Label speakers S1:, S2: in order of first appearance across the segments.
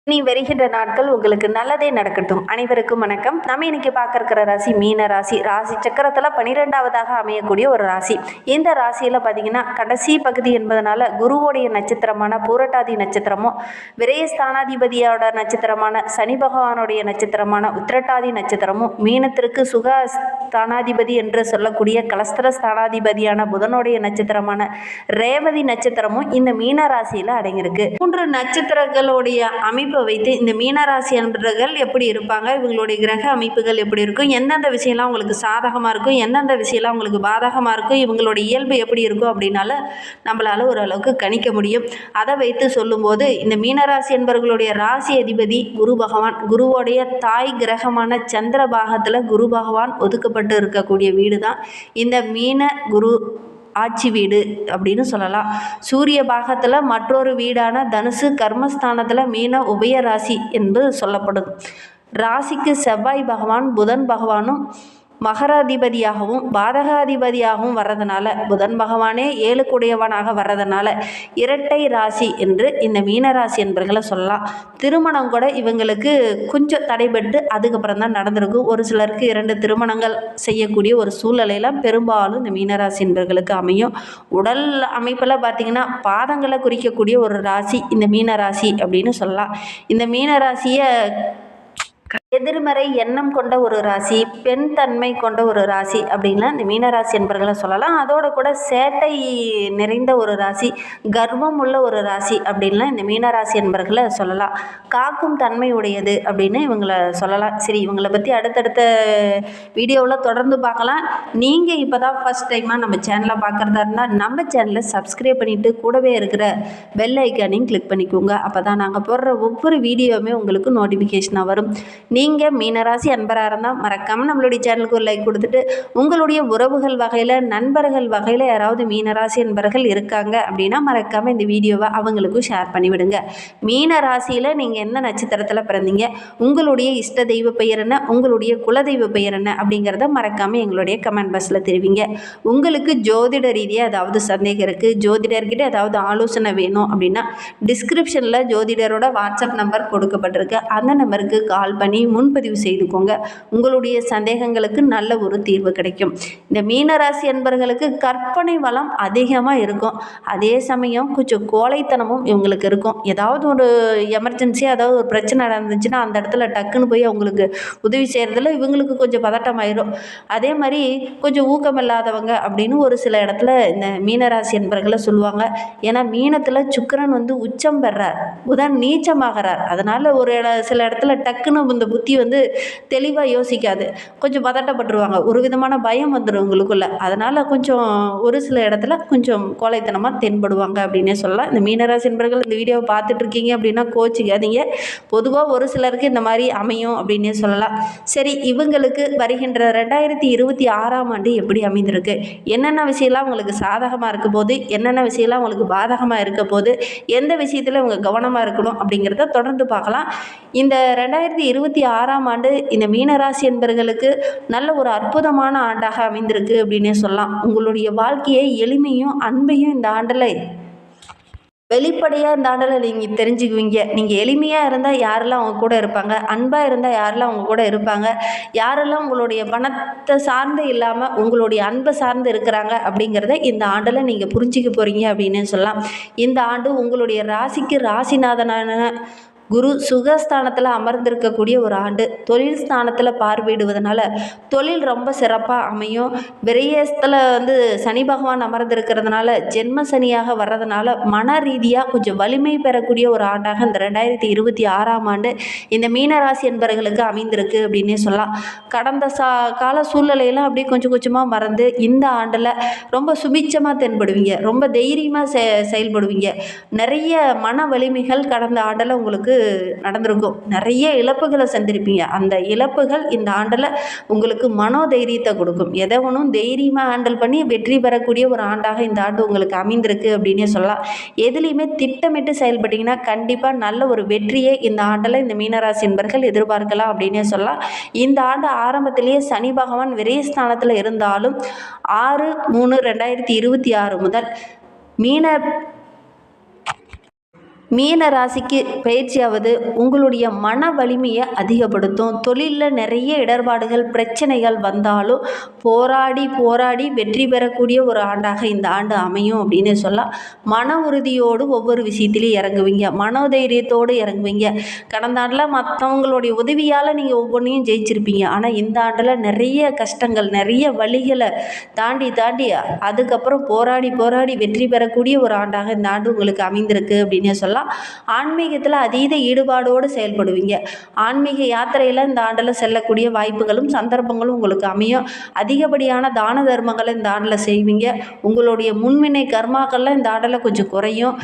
S1: இனி வருகின்ற நாட்கள் உங்களுக்கு நல்லதே நடக்கட்டும். அனைவருக்கும் வணக்கம். நம்ம இன்னைக்கு பார்க்க இருக்கிற ராசி மீன ராசி. ராசி சக்கரத்தில் 12வதாக அமையக்கூடிய ஒரு ராசி. இந்த ராசியில் பார்த்தீங்கன்னா கடைசி பகுதி என்பதனால குருவோடைய நட்சத்திரமான பூரட்டாதி நட்சத்திரமும், விரயஸ்தானாதிபதியோட நட்சத்திரமான சனி பகவானுடைய நட்சத்திரமான உத்திரட்டாதி நட்சத்திரமும், மீனத்திற்கு சுக ஸ்தானாதிபதி என்று சொல்லக்கூடிய கலஸ்திர ஸ்தானாதிபதியான புதனுடைய நட்சத்திரமான ரேவதி நட்சத்திரமும் இந்த மீன ராசியில் அடங்கியிருக்கு. 3 நட்சத்திரங்களுடைய அமைப்பு வைத்து இந்த மீனராசி அன்பர்கள் எப்படி இருப்பாங்க, இவங்களுடைய கிரக அமைப்புகள் எப்படி இருக்கும், எந்தெந்த விஷயம்லாம் உங்களுக்கு சாதகமாக இருக்கும், எந்தெந்த விஷயம்லாம் உங்களுக்கு பாதகமாக இருக்கும், இவங்களுடைய இயல்பு எப்படி இருக்கும் அப்படின்னால நம்மளால் ஓரளவுக்கு கணிக்க முடியும். அதை வைத்து சொல்லும்போது இந்த மீனராசி என்பவர்களுடைய ராசி அதிபதி குரு பகவான். குருவோடைய தாய் கிரகமான சந்திர பாகத்தில் குரு பகவான் ஒதுக்கப்பட்டு இருக்கக்கூடிய வீடு தான் இந்த மீன குரு ஆட்சி வீடு அப்படின்னு சொல்லலாம். சூரிய பாகத்தில் மற்றொரு வீடான தனுசு கர்மஸ்தானத்தில் மீன உபய ராசி என்று சொல்லப்படும். ராசிக்கு செவ்வாய் பகவான் புதன் பகவானும் மகராதிபதியாகவும் பாதகாதிபதியாகவும் வர்றதுனால, புதன் பகவானே 7 கூடியவனாக வர்றதுனால இரட்டை ராசி என்று இந்த மீனராசி என்பர்களை சொல்லலாம். திருமணம் கூட இவங்களுக்கு கொஞ்சம் தடைபட்டு அதுக்கப்புறம் தான் நடந்திருக்கும். ஒரு சிலருக்கு 2 திருமணங்கள் செய்யக்கூடிய ஒரு சூழ்நிலையில் பெரும்பாலும் இந்த மீனராசி என்பர்களுக்கு அமையும். உடல் அமைப்பில் பார்த்திங்கன்னா பாதங்களை குறிக்கக்கூடிய ஒரு ராசி இந்த மீனராசி அப்படின்னு சொல்லலாம். இந்த மீனராசியை எதிர்மறை எண்ணம் கொண்ட ஒரு ராசி, பெண் தன்மை கொண்ட ஒரு ராசி அப்படின்லாம் இந்த மீனராசி என்பர்களை சொல்லலாம். அதோடு கூட சேட்டை நிறைந்த ஒரு ராசி, கர்வம் உள்ள ஒரு ராசி அப்படின்லாம் இந்த மீனராசி என்பர்களை சொல்லலாம். காக்கும் தன்மை உடையது அப்படின்னு இவங்களை சொல்லலாம். சரி, இவங்களை பற்றி அடுத்தடுத்த வீடியோவில் தொடர்ந்து பார்க்கலாம். நீங்கள் இப்போ தான் ஃபஸ்ட் டைமாக நம்ம சேனலை பார்க்குறதா இருந்தால் நம்ம சேனலை சப்ஸ்கிரைப் பண்ணிவிட்டு கூடவே இருக்கிற பெல் ஐக்கானையும் கிளிக் பண்ணிக்கோங்க. அப்போ தான் நாங்கள் போடுற ஒவ்வொரு வீடியோவுமே உங்களுக்கு நோட்டிஃபிகேஷனாக வரும். நீங்கள் மீனராசி அன்பராக இருந்தால் மறக்காமல் நம்மளுடைய சேனலுக்கு ஒரு லைக் கொடுத்துட்டு, உங்களுடைய உறவுகள் வகையில் நண்பர்கள் வகையில் யாராவது மீனராசி அன்பர்கள் இருக்காங்க அப்படின்னா மறக்காமல் இந்த வீடியோவை அவங்களுக்கும் ஷேர் பண்ணிவிடுங்க. மீனராசியில் நீங்கள் எந்த நட்சத்திரத்தில் பிறந்தீங்க, உங்களுடைய இஷ்ட தெய்வ பெயர் என்ன, உங்களுடைய குலதெய்வ பெயர் என்ன அப்படிங்கிறத மறக்காமல் எங்களுடைய கமெண்ட் பாக்ஸில் தெரிவிங்க. உங்களுக்கு ஜோதிட ரீதியாக ஏதாவது சந்தேகம் இருக்குது, ஜோதிடர்கிட்ட ஏதாவது ஆலோசனை வேணும் அப்படின்னா டிஸ்கிரிப்ஷனில் ஜோதிடரோட வாட்ஸ்அப் நம்பர் கொடுக்கப்பட்டிருக்கு. அந்த நம்பருக்கு கால் பண்ணி முன்பதிவு செய்துக்கோங்க. உங்களுடைய சந்தேகங்களுக்கு நல்ல ஒரு தீர்வு கிடைக்கும். இந்த மீனராசி என்பர்களுக்கு கற்பனை வளம் அதிகமாக இருக்கும். அதே சமயம் கொஞ்சம் கோழைத்தனமும் இவங்களுக்கு இருக்கும். ஏதாவது ஒரு எமர்ஜென்சியாக ஏதாவது ஒரு பிரச்சனை நடந்துச்சுன்னா அந்த இடத்துல டக்குன்னு போய் அவங்களுக்கு உதவி செய்கிறதுல இவங்களுக்கு கொஞ்சம் பதட்டமாயிடும். அதே மாதிரி கொஞ்சம் ஊக்கம் இல்லாதவங்க அப்படின்னு ஒரு சில இடத்துல இந்த மீனராசி என்பர்களை சொல்லுவாங்க. ஏன்னா மீனத்தில் சுக்கிரன் உச்சம் பெறார், புதன் நீச்சமாகிறார். அதனால் சில இடத்துல டக்குன்னு இந்த புத்தி தெளிவாக யோசிக்காது, கொஞ்சம் பதட்டப்பட்டுருவாங்க, ஒரு விதமான பயம் வந்துடும் உங்களுக்குள்ள. அதனால் கொஞ்சம் ஒரு சில இடத்துல கொஞ்சம் கோழைத்தனமாக தென்படுவாங்க அப்படின்னே சொல்லலாம். இந்த மீனராசி என்பர்கள் இந்த வீடியோவை பார்த்துட்டு இருக்கீங்க அப்படின்னா கோச்சிக்காதீங்க. பொதுவாக ஒரு சிலருக்கு இந்த மாதிரி அமையும் அப்படின்னே சொல்லலாம். சரி, இவங்களுக்கு வருகின்ற 2026ஆம் ஆண்டு எப்படி அமைந்திருக்கு, என்னென்ன விஷயம்லாம் உங்களுக்கு சாதகமாக இருக்க போது, என்னென்ன விஷயம்லாம் உங்களுக்கு பாதகமாக இருக்க போது, எந்த விஷயத்தில் இவங்க கவனமாக இருக்கணும் அப்படிங்கிறத தொடர்ந்து பார்க்கலாம். இந்த 2026ஆம் ஆண்டு இந்த மீனராசி என்பர்களுக்கு நல்ல ஒரு அற்புதமான ஆண்டாக அமைந்திருக்கு அப்படின்னே சொல்லலாம். உங்களுடைய வாழ்க்கையை எளிமையும் அன்பையும் இந்த ஆண்டில் வெளிப்படையாக இந்த ஆண்டில் நீங்கள் தெரிஞ்சுக்குவீங்க. நீங்கள் எளிமையாக இருந்தால் யாரெல்லாம் அவங்க கூட இருப்பாங்க, அன்பாக இருந்தால் யாரெல்லாம் அவங்க கூட இருப்பாங்க, யாரெல்லாம் உங்களுடைய பணத்தை சார்ந்து இல்லாமல் உங்களுடைய அன்பை சார்ந்து இருக்கிறாங்க அப்படிங்கிறத இந்த ஆண்டில் நீங்கள் புரிஞ்சிக்க போகிறீங்க அப்படின்னு சொல்லலாம். இந்த ஆண்டு உங்களுடைய ராசிக்கு ராசிநாதனான குரு சுகஸ்தானத்தில் அமர்ந்திருக்கக்கூடிய ஒரு ஆண்டு. தொழில் ஸ்தானத்தில் பார்வையிடுவதனால தொழில் ரொம்ப சிறப்பாக அமையும். விரயத்தில் சனி பகவான் அமர்ந்திருக்கிறதுனால ஜென்ம சனியாக வர்றதுனால மன ரீதியாக கொஞ்சம் வலிமை பெறக்கூடிய ஒரு ஆண்டாக இந்த 2026ஆம் ஆண்டு இந்த மீனராசி என்பவர்களுக்கு அமைந்திருக்கு அப்படின்னே சொல்லலாம். கடந்த கால சூழ்நிலையெல்லாம் அப்படியே கொஞ்சம் கொஞ்சமாக மறந்து இந்த ஆண்டில் ரொம்ப சுபிட்சமாக தென்படுவீங்க, ரொம்ப தைரியமாக செயல்படுவீங்க. நிறைய மன வலிமைகள் கடந்த ஆண்டில் உங்களுக்கு நடந்திருக்கும். நிறைய இழப்புகளை சந்திருப்பீங்க. அந்த இழப்புகள் இந்த ஆண்டில் உங்களுக்கு மனோதைரியத்தை கொடுக்கும். எதை ஒன்றும் தைரியமாக ஹேண்டில் பண்ணி வெற்றி பெறக்கூடிய ஒரு ஆண்டாக இந்த ஆண்டு உங்களுக்கு அமைந்திருக்கு அப்படின்னே சொல்லலாம். எதுலேயுமே திட்டமிட்டு செயல்பட்டீங்கன்னா கண்டிப்பாக நல்ல ஒரு வெற்றியை இந்த ஆண்டில் இந்த மீனராசி என்பர்கள் எதிர்பார்க்கலாம் அப்படின்னே சொல்லலாம். இந்த ஆண்டு ஆரம்பத்திலேயே சனி பகவான் விரயஸ்தானத்தில் இருந்தாலும் 6/3/2026 முதல் மீன ராசிக்கு பயிற்சியாவது உங்களுடைய மன வலிமையை அதிகப்படுத்தும். தொழிலில் நிறைய இடர்பாடுகள் பிரச்சனைகள் வந்தாலும் போராடி போராடி வெற்றி பெறக்கூடிய ஒரு ஆண்டாக இந்த ஆண்டு அமையும் அப்படின்னு சொல்லலாம். மன உறுதியோடு ஒவ்வொரு விஷயத்திலையும் இறங்குவீங்க, மனோதைரியத்தோடு இறங்குவீங்க. கடந்த ஆண்டில் மற்றவங்களுடைய உதவியால் நீங்கள் ஒவ்வொன்றையும் ஜெயிச்சிருப்பீங்க. ஆனால் இந்த ஆண்டில் நிறைய கஷ்டங்கள் நிறைய வழிகளை தாண்டி தாண்டி அதுக்கப்புறம் போராடி போராடி வெற்றி பெறக்கூடிய ஒரு ஆண்டாக இந்த ஆண்டு உங்களுக்கு அமைந்திருக்கு அப்படின்னு சொல்லலாம். ஆன்மீகத்தில் அதீத ஈடுபாடோடு செயல்படுவீங்க. ஆன்மீக யாத்திரையில் இந்த ஆண்டில் செல்லக்கூடிய வாய்ப்புகளும் சந்தர்ப்பங்களும் உங்களுக்கு அமையும். அதிகப்படியான தான தர்மங்களை இந்த ஆண்டில் செய்வீங்க. உங்களுடைய முன்வினை கர்மாக்கள்லாம் இந்த ஆண்டில் கொஞ்சம் குறையும்.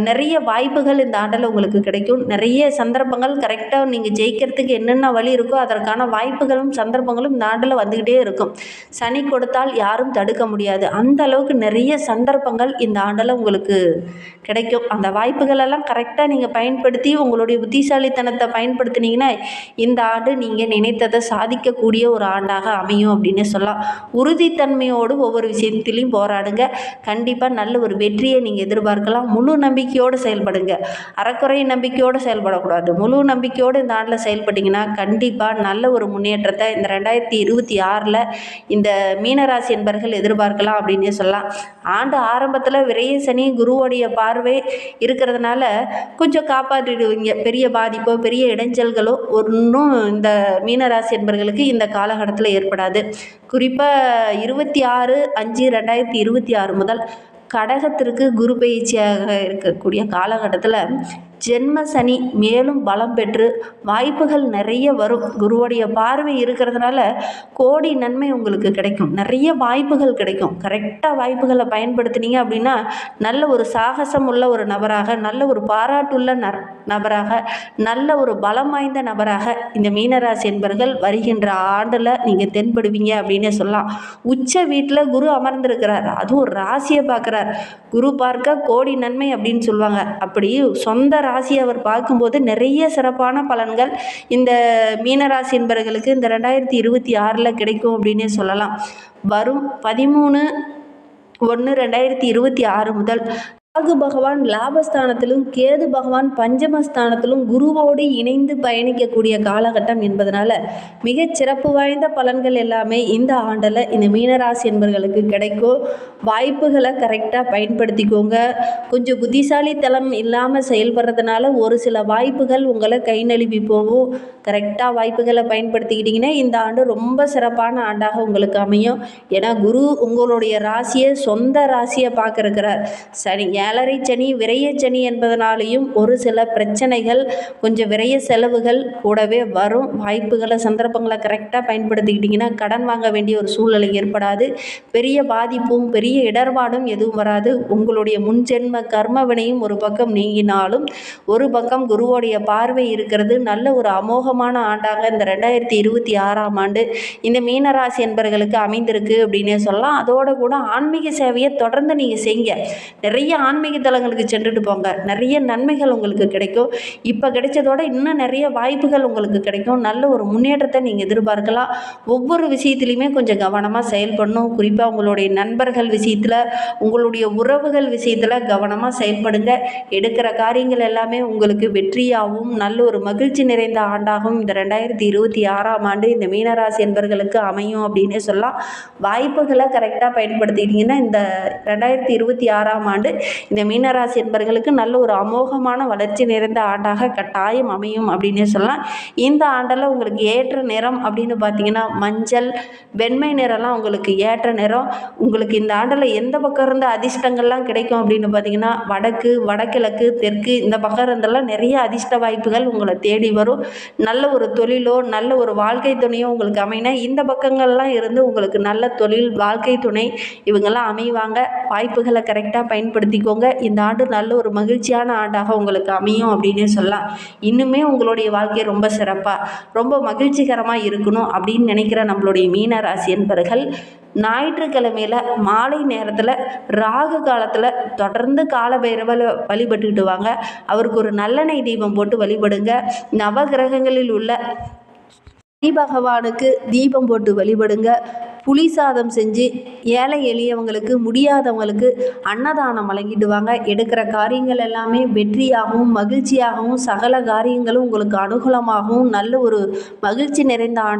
S1: நிறைய வாய்ப்புகள் இந்த ஆண்டில் உங்களுக்கு கிடைக்கும். நிறைய சந்தர்ப்பங்கள் கரெக்டாக நீங்கள் ஜெயிக்கிறதுக்கு என்னென்ன வழி இருக்கோ அதற்கான வாய்ப்புகளும் சந்தர்ப்பங்களும் இந்த ஆண்டில் வந்துக்கிட்டே இருக்கும். சனி கொடுத்தால் யாரும் தடுக்க முடியாது. அந்த அளவுக்கு நிறைய சந்தர்ப்பங்கள் இந்த ஆண்டில் உங்களுக்கு கிடைக்கும். அந்த வாய்ப்புகளெல்லாம் கரெக்டாக நீங்கள் பயன்படுத்தி உங்களுடைய புத்திசாலித்தனத்தை பயன்படுத்தினீங்கன்னா இந்த ஆண்டு நீங்கள் நினைத்ததை சாதிக்கக்கூடிய ஒரு ஆண்டாக அமையும் அப்படின்னு சொல்லலாம். உறுதித்தன்மையோடு ஒவ்வொரு விஷயத்திலையும் போராடுங்க. கண்டிப்பாக நல்ல ஒரு வெற்றியை நீங்கள் எதிர்பார்க்கலாம். முழு நம்பிக்கையோடு செயல்படுங்க. அறக்குறை நம்பிக்கையோடு செயல்படக்கூடாது. முழு நம்பிக்கையோடு இந்த ஆண்டில் செயல்பட்டிங்கன்னா கண்டிப்பாக நல்ல ஒரு முன்னேற்றத்தை இந்த 2026 இந்த மீனராசி என்பர்கள் எதிர்பார்க்கலாம் அப்படின்னு சொல்லலாம். ஆண்டு ஆரம்பத்தில் விரைய சனி குருவோடைய பார்வை இருக்கிறதுனால கொஞ்சம் காப்பாற்றிடுவீங்க. பெரிய பாதிப்போ பெரிய இடைஞ்சல்களோ ஒன்றும் இந்த மீனராசி என்பர்களுக்கு இந்த காலகட்டத்தில் ஏற்படாது. குறிப்பாக 26/5/2026 முதல் கடகத்திற்கு குரு பயிற்சியாக இருக்கக்கூடிய காலகட்டத்தில் ஜென்ம சனி மேலும் பலம் பெற்று வாய்ப்புகள் நிறைய வரும். குருவுடைய பார்வை இருக்கிறதுனால கோடி நன்மை உங்களுக்கு கிடைக்கும். நிறைய வாய்ப்புகள் கிடைக்கும். கரெக்டாக வாய்ப்புகளை பயன்படுத்தினீங்க அப்படின்னா நல்ல ஒரு சாகசம் உள்ள ஒரு நபராக, நல்ல ஒரு பாராட்டுள்ள நபராக, நல்ல ஒரு பலம் வாய்ந்த நபராக இந்த மீனராசி என்பர்கள் வருகின்ற ஆண்டில் நீங்கள் தென்படுவீங்க அப்படின்னு சொல்லலாம். உச்ச வீட்டில் குரு அமர்ந்திருக்கிறார். அதுவும் ராசியை பார்க்குறார். குரு பார்க்க கோடி நன்மை அப்படின்னு சொல்லுவாங்க. அப்படி சொந்த ராசியை அவர் பார்க்கும்போது நிறைய சிறப்பான பலன்கள் இந்த மீனராசி என்பவர்களுக்கு இந்த 2026 கிடைக்கும் அப்படின்னே சொல்லலாம். வரும் 13/1/2026 முதல் ராகு பகவான் லாபஸ்தானத்திலும் கேது பகவான் பஞ்சமஸ்தானத்திலும் குருவோடு இணைந்து பயணிக்கக்கூடிய காலகட்டம் என்பதனால மிகச் சிறப்பு வாய்ந்த பலன்கள் எல்லாமே இந்த ஆண்டில் இந்த மீனராசி என்பவர்களுக்கு கிடைக்கும். வாய்ப்புகளை கரெக்டாக பயன்படுத்திக்கோங்க. கொஞ்சம் புத்திசாலித்தனம் இல்லாமல் செயல்படுறதுனால ஒரு சில வாய்ப்புகள் உங்களை கை நழுவி போகும். கரெக்டாக வாய்ப்புகளை பயன்படுத்திக்கிட்டிங்கன்னா இந்த ஆண்டு ரொம்ப சிறப்பான ஆண்டாக உங்களுக்கு அமையும். ஏன்னா குரு உங்களுடைய ராசியை சொந்த ராசியை பார்க்குறார். சனி 7.5 சனி விரைய சனி என்பதனாலேயும் ஒரு சில பிரச்சனைகள் கொஞ்சம் விரைய செலவுகள் கூடவே வரும். வாய்ப்புகளை சந்தர்ப்பங்களை கரெக்டாக பயன்படுத்திக்கிட்டிங்கன்னா கடன் வாங்க வேண்டிய ஒரு சூழ்நிலை ஏற்படாது. பெரிய பாதிப்பும் பெரிய இடர்பாடும் எதுவும் வராது. உங்களுடைய முன்ஜென்ம கர்மவினையும் ஒரு பக்கம் நீங்கினாலும் ஒரு பக்கம் குருவோடைய பார்வை இருக்கிறது. நல்ல ஒரு அமோகமான ஆண்டாக இந்த 2026 ஆண்டு இந்த மீனராசி என்பவர்களுக்கு அமைந்திருக்கு அப்படின்னே சொல்லலாம். அதோடு கூட ஆன்மீக சேவையை தொடர்ந்து நீங்கள் செய்யுங்க. நிறைய ஆன்மீக தலங்களுக்கு சென்றுட்டு போங்க. நிறைய நன்மைகள் உங்களுக்கு கிடைக்கும். இப்போ கிடைச்சதோட இன்னும் நிறைய வாய்ப்புகள் உங்களுக்கு கிடைக்கும். நல்ல ஒரு முன்னேற்றத்தை நீங்கள் எதிர்பார்க்கலாம். ஒவ்வொரு விஷயத்துலையுமே கொஞ்சம் கவனமாக செயல்படணும். குறிப்பாக உங்களுடைய நண்பர்கள் விஷயத்தில், உங்களுடைய உறவுகள் விஷயத்தில் கவனமாக செயல்படுங்க. எடுக்கிற காரியங்கள் எல்லாமே உங்களுக்கு வெற்றியாகவும் நல்ல ஒரு மகிழ்ச்சி நிறைந்த ஆண்டாகவும் இந்த 2026 ஆண்டு இந்த மீனராசி என்பவர்களுக்கு அமையும் அப்படின்னு சொல்லலாம். வாய்ப்புகளை கரெக்டாக பயன்படுத்திக்கிட்டிங்கன்னா இந்த 2026 ஆண்டு இந்த மீனராசி என்பவர்களுக்கு நல்ல ஒரு அமோகமான வளர்ச்சி நிறைந்த ஆண்டாக கட்டாயம் அமையும் அப்படின்னே சொல்லலாம். இந்த ஆண்டில் உங்களுக்கு ஏற்ற நிறம் அப்படின்னு பார்த்தீங்கன்னா மஞ்சள் வெண்மை நிறம்லாம் உங்களுக்கு ஏற்ற நிறம். உங்களுக்கு இந்த ஆண்டில் எந்த பக்கம் இருந்து அதிர்ஷ்டங்கள்லாம் கிடைக்கும் அப்படின்னு பார்த்தீங்கன்னா வடக்கு, வடகிழக்கு, தெற்கு இந்த பக்கம் இருந்தெல்லாம் நிறைய அதிர்ஷ்ட வாய்ப்புகள் உங்களை தேடி வரும். நல்ல ஒரு தொழிலோ நல்ல ஒரு வாழ்க்கை துணையோ உங்களுக்கு அமையினா இந்த பக்கங்கள்லாம் இருந்து உங்களுக்கு நல்ல தொழில் வாழ்க்கை துணை இவங்கெல்லாம் அமைவாங்க. வாய்ப்புகளை கரெக்டாக பயன்படுத்திக்கோங்க. இந்த ஆண்டு நல்ல ஒரு மகிழ்ச்சியான ஆண்டாக உங்களுக்கு அமையும் அப்படின்னே சொல்லலாம். இன்னுமே உங்களுடைய வாழ்க்கை ரொம்ப சிறப்பாக ரொம்ப மகிழ்ச்சிகரமாக இருக்கணும் அப்படின்னு நினைக்கிற நம்மளுடைய மீனராசி என்பவர்கள் ஞாயிற்றுக்கிழமையில் மாலை நேரத்தில் ராகு காலத்தில் தொடர்ந்து காலபைரவரை வழிபட்டுக்கிட்டு வாங்க. அவருக்கு ஒரு நல்லெண்ணெய் தீபம் போட்டு வழிபடுங்க. நவகிரகங்களில் உள்ள பகவானுக்கு தீபம் போட்டு வழிபடுங்க. புளி சாதம் செஞ்சு ஏழை எளியவங்களுக்கு முடியாதவங்களுக்கு அன்னதானம் வழங்கிடுவாங்க. எடுக்கிற காரியங்கள் எல்லாமே வெற்றியாகவும் மகிழ்ச்சியாகவும் சகல காரியங்களும் உங்களுக்கு அனுகூலமாகவும் நல்ல ஒரு மகிழ்ச்சி நிறைந்த